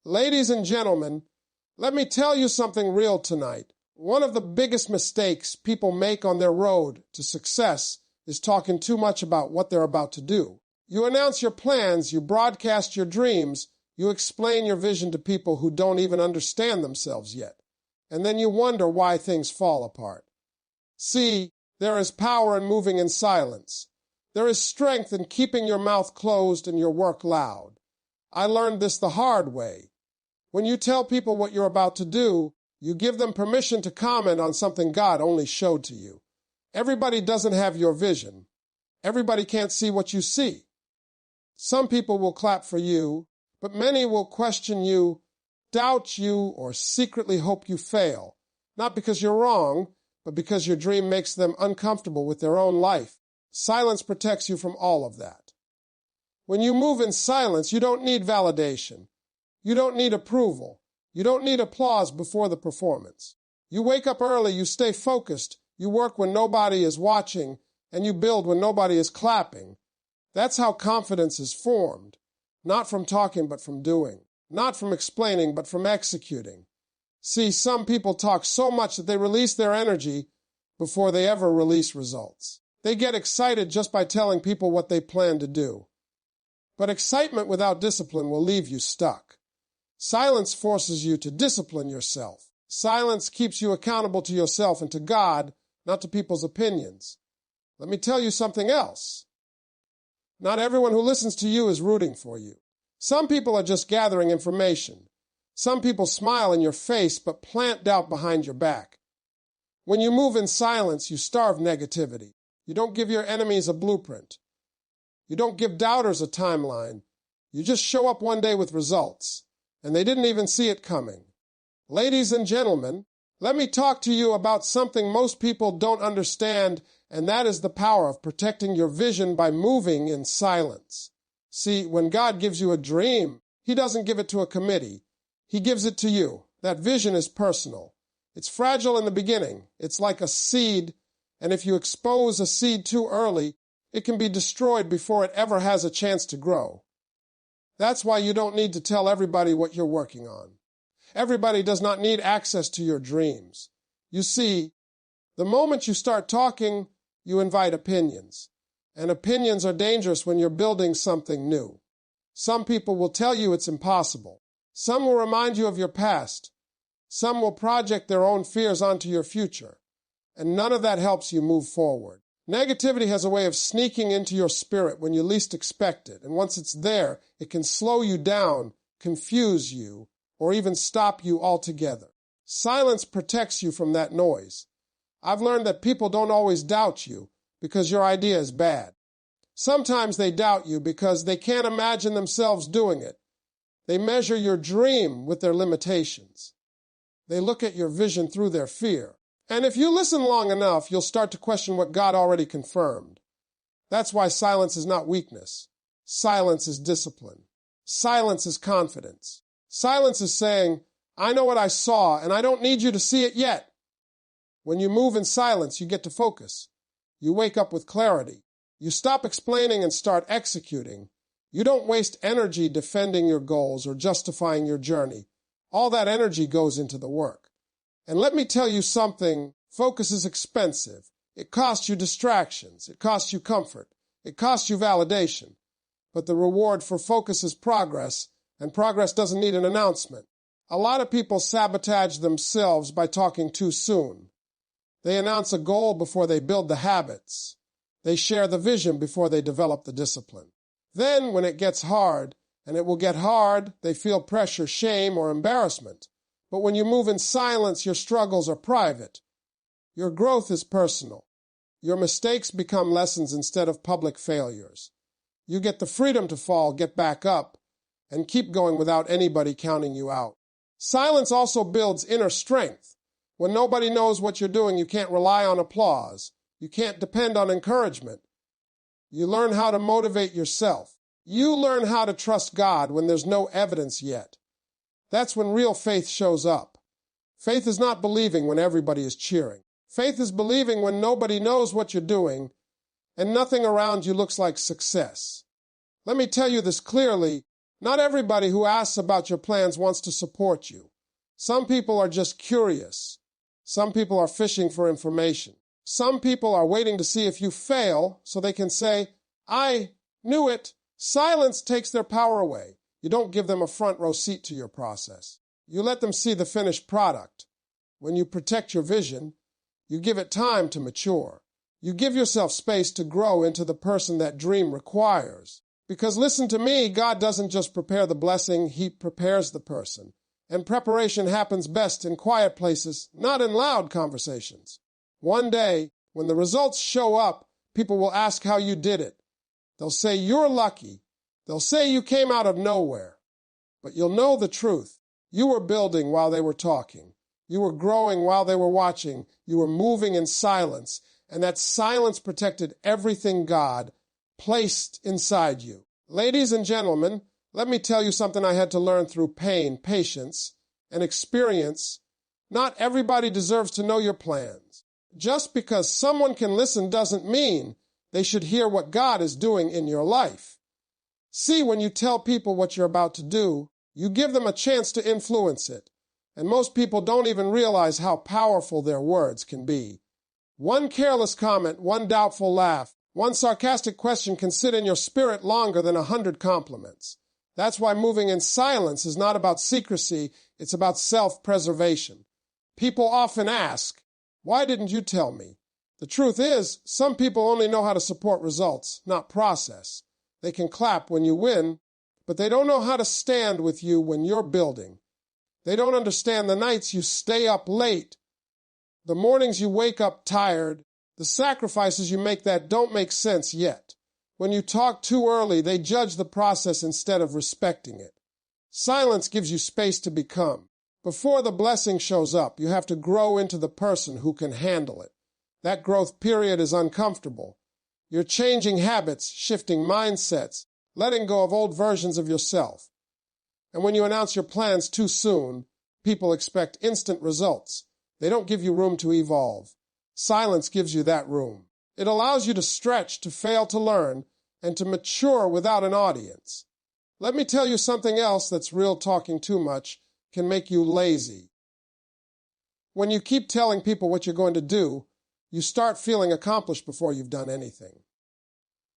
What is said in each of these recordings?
Ladies and gentlemen, let me tell you something real tonight. One of the biggest mistakes people make on their road to success is talking too much about what they're about to do. You announce your plans, you broadcast your dreams, you explain your vision to people who don't even understand themselves yet, and then you wonder why things fall apart. See, there is power in moving in silence. There is strength in keeping your mouth closed and your work loud. I learned this the hard way. When you tell people what you're about to do, you give them permission to comment on something God only showed to you. Everybody doesn't have your vision. Everybody can't see what you see. Some people will clap for you, but many will question you, doubt you, or secretly hope you fail, not because you're wrong, but because your dream makes them uncomfortable with their own life. Silence protects you from all of that. When you move in silence, you don't need validation. You don't need approval. You don't need applause before the performance. You wake up early, you stay focused, you work when nobody is watching, and you build when nobody is clapping. That's how confidence is formed, not from talking but from doing, not from explaining but from executing. See, some people talk so much that they release their energy before they ever release results. They get excited just by telling people what they plan to do. But excitement without discipline will leave you stuck. Silence forces you to discipline yourself. Silence keeps you accountable to yourself and to God, not to people's opinions. Let me tell you something else. Not everyone who listens to you is rooting for you. Some people are just gathering information. Some people smile in your face but plant doubt behind your back. When you move in silence, you starve negativity. You don't give your enemies a blueprint. You don't give doubters a timeline. You just show up one day with results, and they didn't even see it coming. Ladies and gentlemen, let me talk to you about something most people don't understand, and that is the power of protecting your vision by moving in silence. See, when God gives you a dream, He doesn't give it to a committee. He gives it to you. That vision is personal. It's fragile in the beginning. It's like a seed, and if you expose a seed too early, it can be destroyed before it ever has a chance to grow. That's why you don't need to tell everybody what you're working on. Everybody does not need access to your dreams. You see, the moment you start talking, you invite opinions. And opinions are dangerous when you're building something new. Some people will tell you it's impossible. Some will remind you of your past. Some will project their own fears onto your future. And none of that helps you move forward. Negativity has a way of sneaking into your spirit when you least expect it. And once it's there, it can slow you down, confuse you, or even stop you altogether. Silence protects you from that noise. I've learned that people don't always doubt you because your idea is bad. Sometimes they doubt you because they can't imagine themselves doing it. They measure your dream with their limitations. They look at your vision through their fear. And if you listen long enough, you'll start to question what God already confirmed. That's why silence is not weakness. Silence is discipline. Silence is confidence. Silence is saying, I know what I saw, and I don't need you to see it yet. When you move in silence, you get to focus. You wake up with clarity. You stop explaining and start executing. You don't waste energy defending your goals or justifying your journey. All that energy goes into the work. And let me tell you something, focus is expensive. It costs you distractions. It costs you comfort. It costs you validation. But the reward for focus is progress, and progress doesn't need an announcement. A lot of people sabotage themselves by talking too soon. They announce a goal before they build the habits. They share the vision before they develop the discipline. Then, when it gets hard, and it will get hard, they feel pressure, shame, or embarrassment. But when you move in silence, your struggles are private. Your growth is personal. Your mistakes become lessons instead of public failures. You get the freedom to fall, get back up, and keep going without anybody counting you out. Silence also builds inner strength. When nobody knows what you're doing, you can't rely on applause. You can't depend on encouragement. You learn how to motivate yourself. You learn how to trust God when there's no evidence yet. That's when real faith shows up. Faith is not believing when everybody is cheering. Faith is believing when nobody knows what you're doing and nothing around you looks like success. Let me tell you this clearly, Not everybody who asks about your plans wants to support you. Some people are just curious. Some people are fishing for information. Some people are waiting to see if you fail so they can say, "I knew it." Silence takes their power away. You don't give them a front row seat to your process. You let them see the finished product. When you protect your vision, you give it time to mature. You give yourself space to grow into the person that dream requires. Because listen to me, God doesn't just prepare the blessing, He prepares the person. And preparation happens best in quiet places, not in loud conversations. One day, when the results show up, people will ask how you did it. They'll say you're lucky. They'll say you came out of nowhere. But you'll know the truth. You were building while they were talking. You were growing while they were watching. You were moving in silence. And that silence protected everything God placed inside you. Ladies and gentlemen, let me tell you something I had to learn through pain, patience, and experience. Not everybody deserves to know your plans. Just because someone can listen doesn't mean they should hear what God is doing in your life. See, when you tell people what you're about to do, you give them a chance to influence it. And most people don't even realize how powerful their words can be. One careless comment, one doubtful laugh, one sarcastic question can sit in your spirit longer than 100 compliments. That's why moving in silence is not about secrecy, it's about self-preservation. People often ask, "Why didn't you tell me?" The truth is, some people only know how to support results, not process. They can clap when you win, but they don't know how to stand with you when you're building. They don't understand the nights you stay up late, the mornings you wake up tired, the sacrifices you make that don't make sense yet. When you talk too early, they judge the process instead of respecting it. Silence gives you space to become. Before the blessing shows up, you have to grow into the person who can handle it. That growth period is uncomfortable. You're changing habits, shifting mindsets, letting go of old versions of yourself. And when you announce your plans too soon, people expect instant results. They don't give you room to evolve. Silence gives you that room. It allows you to stretch, to fail to learn, and to mature without an audience. Let me tell you something else that's real talking too much can make you lazy. When you keep telling people what you're going to do, you start feeling accomplished before you've done anything.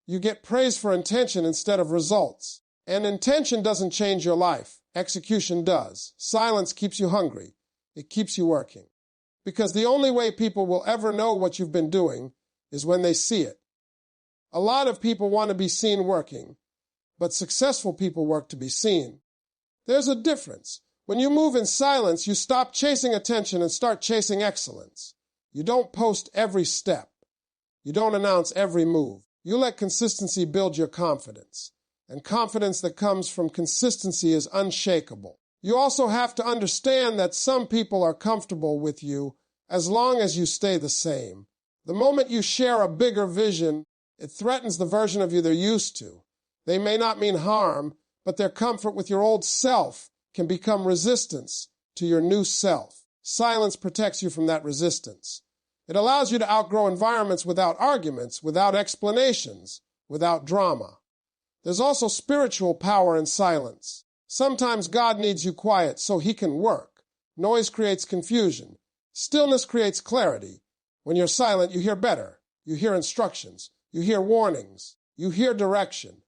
You get praise for intention instead of results. And intention doesn't change your life. Execution does. Silence keeps you hungry. It keeps you working. Because the only way people will ever know what you've been doing is when they see it. A lot of people want to be seen working, but successful people work to be seen. There's a difference. When you move in silence, you stop chasing attention and start chasing excellence. You don't post every step. You don't announce every move. You let consistency build your confidence. And confidence that comes from consistency is unshakable. You also have to understand that some people are comfortable with you as long as you stay the same. The moment you share a bigger vision, it threatens the version of you they're used to. They may not mean harm, but their comfort with your old self can become resistance to your new self. Silence protects you from that resistance. It allows you to outgrow environments without arguments, without explanations, without drama. There's also spiritual power in silence. Sometimes God needs you quiet so He can work. Noise creates confusion. Stillness creates clarity. When you're silent, you hear better. You hear instructions. You hear warnings. You hear direction.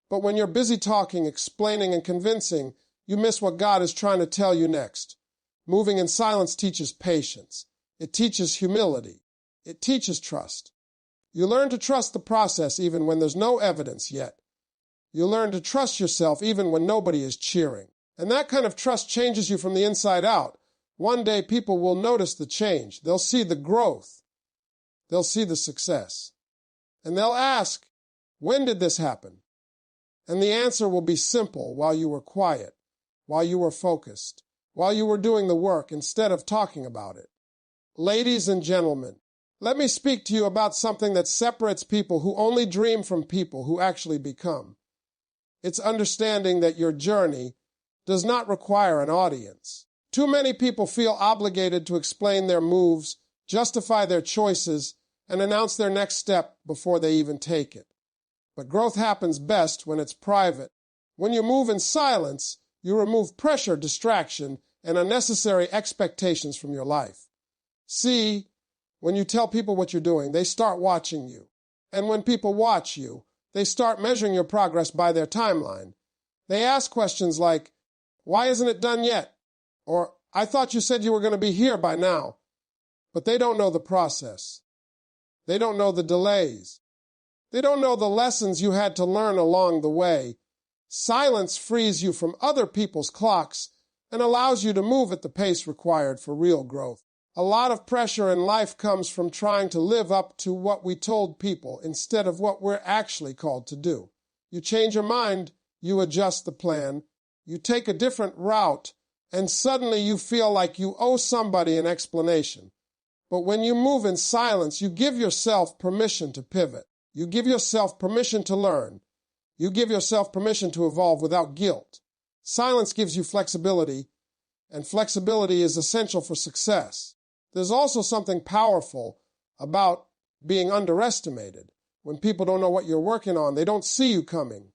But when you're busy talking, explaining, and convincing, you miss what God is trying to tell you next. Moving in silence teaches patience. It teaches humility. It teaches trust. You learn to trust the process even when there's no evidence yet. You learn to trust yourself even when nobody is cheering. And that kind of trust changes you from the inside out. One day people will notice the change. They'll see the growth. They'll see the success. And they'll ask, when did this happen? And the answer will be simple: while you were quiet, while you were focused, while you were doing the work instead of talking about it. Ladies and gentlemen, let me speak to you about something that separates people who only dream from people who actually become. It's understanding that your journey does not require an audience. Too many people feel obligated to explain their moves, justify their choices, and announce their next step before they even take it. But growth happens best when it's private, When you move in silence, you remove pressure, distraction, and unnecessary expectations from your life. See, when you tell people what you're doing, they start watching you. And when people watch you, they start measuring your progress by their timeline. They ask questions like, "Why isn't it done yet?" Or, "I thought you said you were going to be here by now." But they don't know the process. They don't know the delays. They don't know the lessons you had to learn along the way. Silence frees you from other people's clocks and allows you to move at the pace required for real growth. A lot of pressure in life comes from trying to live up to what we told people instead of what we're actually called to do. You change your mind, you adjust the plan, you take a different route, and suddenly you feel like you owe somebody an explanation. But when you move in silence, you give yourself permission to pivot. You give yourself permission to learn. You give yourself permission to evolve without guilt. Silence gives you flexibility, and flexibility is essential for success. There's also something powerful about being underestimated. When people don't know what you're working on, they don't see you coming.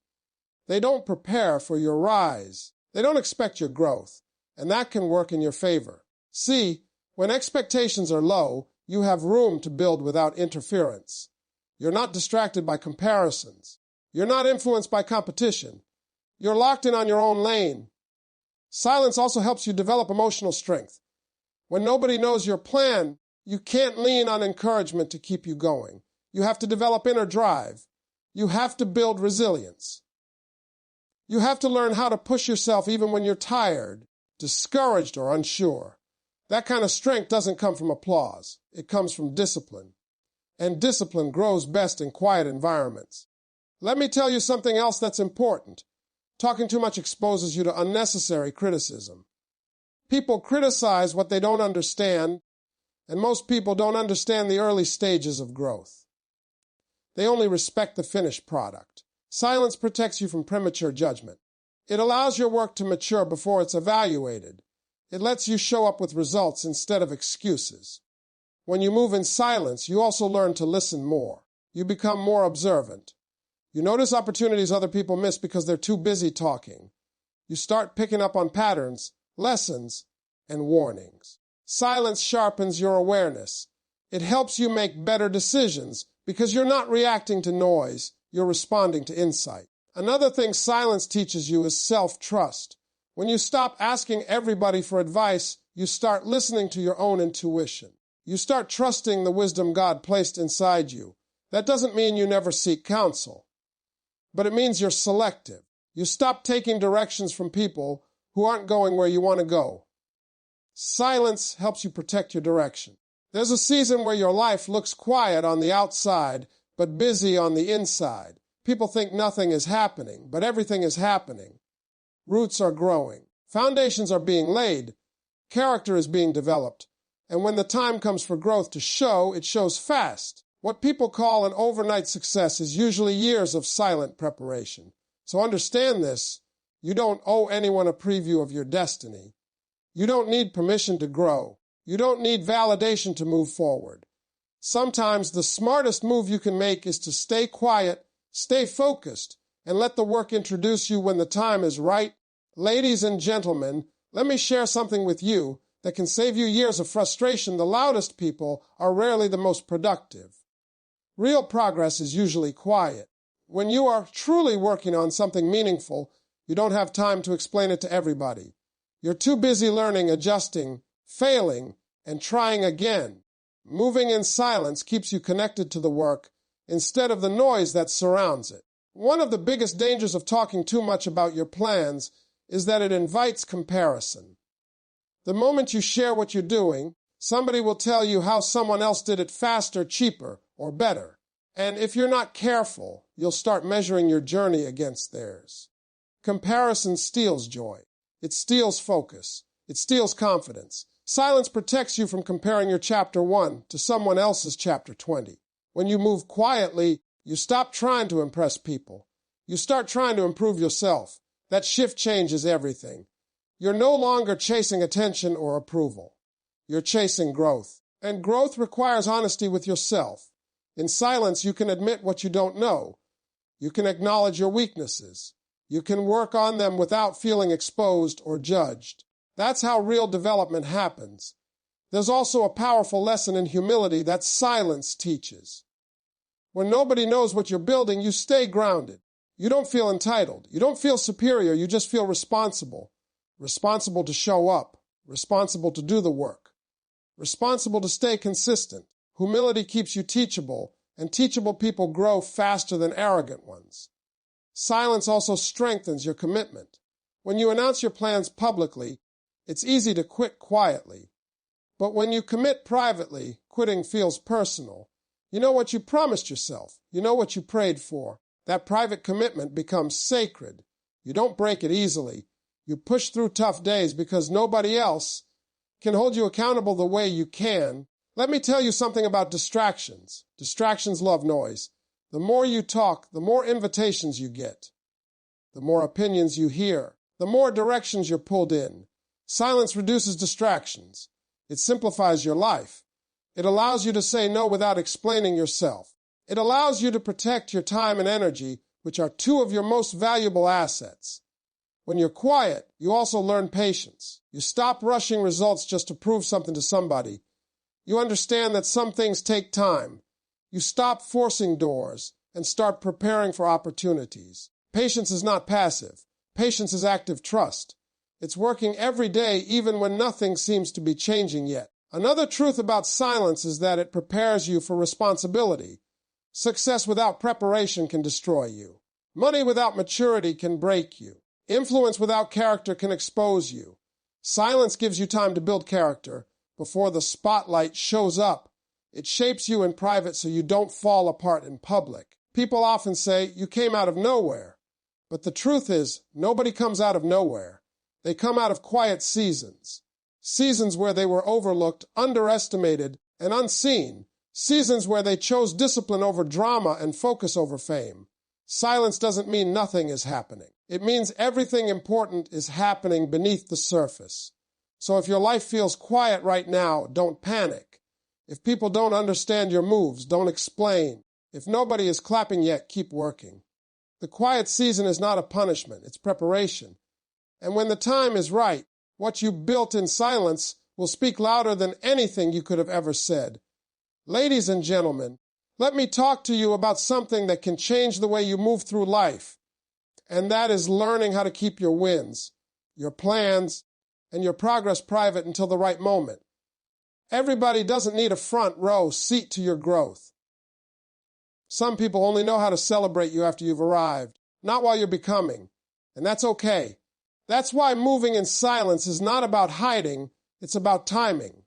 They don't prepare for your rise. They don't expect your growth, and that can work in your favor. See, when expectations are low, you have room to build without interference. You're not distracted by comparisons. You're not influenced by competition. You're locked in on your own lane. Silence also helps you develop emotional strength. When nobody knows your plan, you can't lean on encouragement to keep you going. You have to develop inner drive. You have to build resilience. You have to learn how to push yourself even when you're tired, discouraged, or unsure. That kind of strength doesn't come from applause. It comes from discipline. And discipline grows best in quiet environments. Let me tell you something else that's important. Talking too much exposes you to unnecessary criticism. People criticize what they don't understand, and most people don't understand the early stages of growth. They only respect the finished product. Silence protects you from premature judgment. It allows your work to mature before it's evaluated. It lets you show up with results instead of excuses. When you move in silence, you also learn to listen more. You become more observant. You notice opportunities other people miss because they're too busy talking. You start picking up on patterns, lessons, and warnings. Silence sharpens your awareness. It helps you make better decisions because you're not reacting to noise, you're responding to insight. Another thing silence teaches you is self-trust. When you stop asking everybody for advice, you start listening to your own intuition. You start trusting the wisdom God placed inside you. That doesn't mean you never seek counsel, but it means you're selective. You stop taking directions from people who aren't going where you want to go. Silence helps you protect your direction. There's a season where your life looks quiet on the outside, but busy on the inside. People think nothing is happening, but everything is happening. Roots are growing. Foundations are being laid. Character is being developed. And when the time comes for growth to show, it shows fast. What people call an overnight success is usually years of silent preparation. So understand this. You don't owe anyone a preview of your destiny. You don't need permission to grow. You don't need validation to move forward. Sometimes the smartest move you can make is to stay quiet, stay focused, and let the work introduce you when the time is right. Ladies and gentlemen, let me share something with you that can save you years of frustration. The loudest people are rarely the most productive. Real progress is usually quiet. When you are truly working on something meaningful, you don't have time to explain it to everybody. You're too busy learning, adjusting, failing, and trying again. Moving in silence keeps you connected to the work instead of the noise that surrounds it. One of the biggest dangers of talking too much about your plans is that it invites comparison. The moment you share what you're doing, somebody will tell you how someone else did it faster, cheaper, or better. And if you're not careful, you'll start measuring your journey against theirs. Comparison steals joy. It steals focus. It steals confidence. Silence protects you from comparing your chapter 1 to someone else's chapter 20. When you move quietly, you stop trying to impress people. You start trying to improve yourself. That shift changes everything. You're no longer chasing attention or approval. You're chasing growth. And growth requires honesty with yourself. In silence, you can admit what you don't know. You can acknowledge your weaknesses. You can work on them without feeling exposed or judged. That's how real development happens. There's also a powerful lesson in humility that silence teaches. When nobody knows what you're building, you stay grounded. You don't feel entitled. You don't feel superior. You just feel responsible. Responsible to show up. Responsible to do the work. Responsible to stay consistent. Humility keeps you teachable, and teachable people grow faster than arrogant ones. Silence also strengthens your commitment. When you announce your plans publicly, it's easy to quit quietly. But when you commit privately, quitting feels personal. You know what you promised yourself. You know what you prayed for. That private commitment becomes sacred. You don't break it easily. You push through tough days because nobody else can hold you accountable the way you can. Let me tell you something about distractions. Distractions love noise. The more you talk, the more invitations you get. The more opinions you hear. The more directions you're pulled in. Silence reduces distractions. It simplifies your life. It allows you to say no without explaining yourself. It allows you to protect your time and energy, which are two of your most valuable assets. When you're quiet, you also learn patience. You stop rushing results just to prove something to somebody. You understand that some things take time. You stop forcing doors and start preparing for opportunities. Patience is not passive. Patience is active trust. It's working every day even when nothing seems to be changing yet. Another truth about silence is that it prepares you for responsibility. Success without preparation can destroy you. Money without maturity can break you. Influence without character can expose you. Silence gives you time to build character before the spotlight shows up. It shapes you in private so you don't fall apart in public. People often say, you came out of nowhere. But the truth is, nobody comes out of nowhere. They come out of quiet seasons. Seasons where they were overlooked, underestimated, and unseen. Seasons where they chose discipline over drama and focus over fame. Silence doesn't mean nothing is happening. It means everything important is happening beneath the surface. So if your life feels quiet right now, don't panic. If people don't understand your moves, don't explain. If nobody is clapping yet, keep working. The quiet season is not a punishment, it's preparation. And when the time is right, what you built in silence will speak louder than anything you could have ever said. Ladies and gentlemen, let me talk to you about something that can change the way you move through life. And that is learning how to keep your wins, your plans, and your progress private until the right moment. Everybody doesn't need a front row seat to your growth. Some people only know how to celebrate you after you've arrived, not while you're becoming. And that's okay. That's why moving in silence is not about hiding, it's about timing.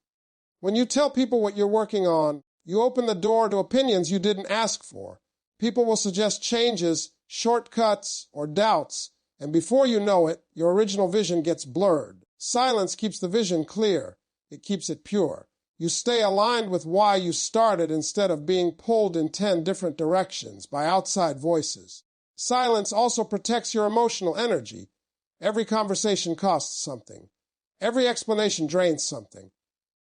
When you tell people what you're working on, you open the door to opinions you didn't ask for. People will suggest changes, shortcuts, or doubts, and before you know it, your original vision gets blurred. Silence keeps the vision clear. It keeps it pure. You stay aligned with why you started instead of being pulled in 10 different directions by outside voices. Silence also protects your emotional energy. Every conversation costs something. Every explanation drains something.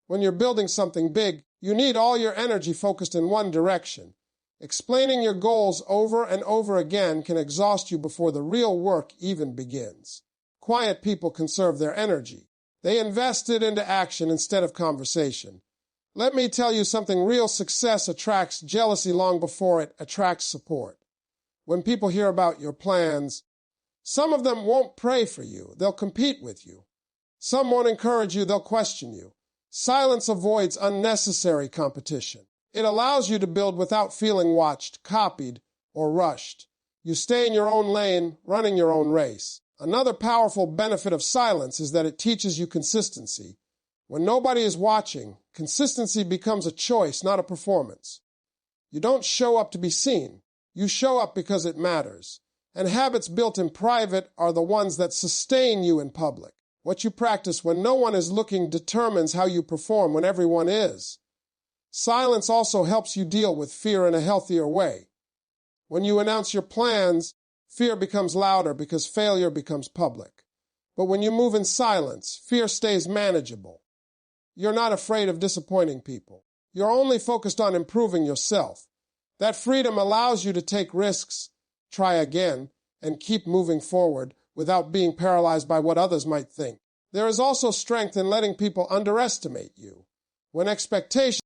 When you're building something big, you need all your energy focused in one direction. Explaining your goals over and over again can exhaust you before the real work even begins. Quiet people conserve their energy. They invest it into action instead of conversation. Let me tell you something, real success attracts jealousy long before it attracts support. When people hear about your plans, some of them won't pray for you. They'll compete with you. Some won't encourage you. They'll question you. Silence avoids unnecessary competition. It allows you to build without feeling watched, copied, or rushed. You stay in your own lane, running your own race. Another powerful benefit of silence is that it teaches you consistency. When nobody is watching, consistency becomes a choice, not a performance. You don't show up to be seen. You show up because it matters. And habits built in private are the ones that sustain you in public. What you practice when no one is looking determines how you perform when everyone is. Silence also helps you deal with fear in a healthier way. When you announce your plans, fear becomes louder because failure becomes public. But when you move in silence, fear stays manageable. You're not afraid of disappointing people. You're only focused on improving yourself. That freedom allows you to take risks, try again, and keep moving forward without being paralyzed by what others might think. There is also strength in letting people underestimate you. When expectations